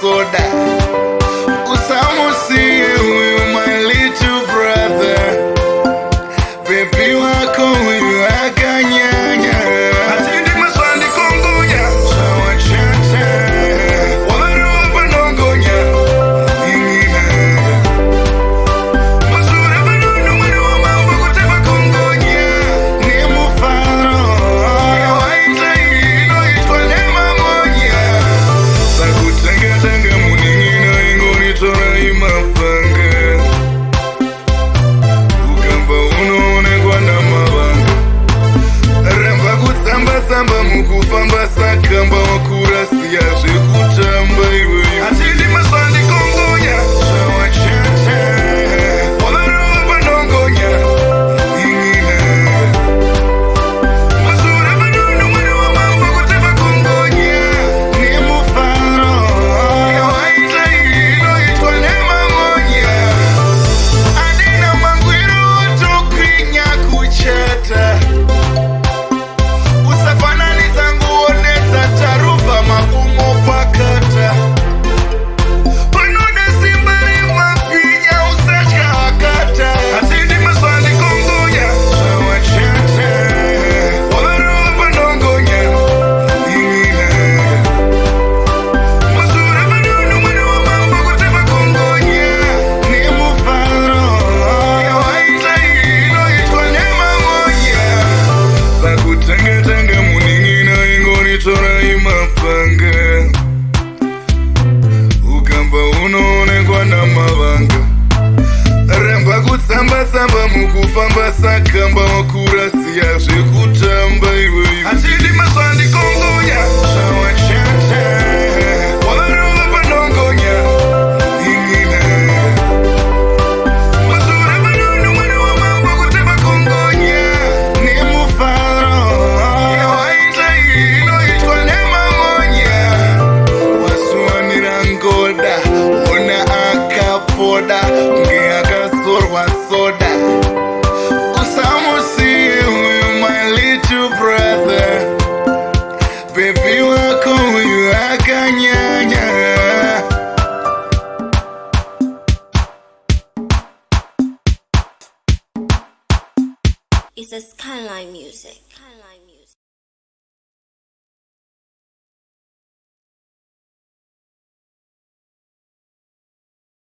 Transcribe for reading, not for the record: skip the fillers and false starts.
soda. Usamusi huyu my little brother. Baby wako huyu akanyanya. Atindi masvandikongonya sawa chata. Waruba nongonya ingina. Masura banunu mwana wa mambo kuteba kongonya. Ni mufaro ya waita ino itwa nema monya. Sakutanga muningina ingoni tora imapanga. Ukamba unoonekwa namavanga. Ramba kutsamba tsamba mukufamba sakamba wakurasiya zvekutamba iweyo. Atindi masvandikongonya sawa chata. Waruba nongonya ingina. Masura banunu mwana wa mambo kuteba kongonya. Ni mufaro ya waita ino itwa nema monya. Adina mangwiru otokwinya kuchata. Usafananiza nguo neza taruva mafumo pakata. Panona simbari mapinya usachka akata. Atindi masvandikongonya sawa chata. Waruba nongonya ingina. Masura banunu mwana wa mambo kuteba kongonya. Ni mufaro ya waita ino itwa nema monya. Sakutanga muningina ingoni tora imapanga. Ukamba unoonekwa namavanga. Ramba kutsamba tsamba mukufamba sakamba wakurasiya zvekutamba iweyo. Atindi masvandikongonya sawa chata. Waruba nongonya ingina. Masura banunu mwana wa mambo kuteba kongonya. Ni mufaro ya waita ino itwa nema monya. Wasuwanira ngoda ona akapoda nge akazorwa soda. Usamusi huyu my little brother. Baby wako huyu akanyanya. It's a skyline music.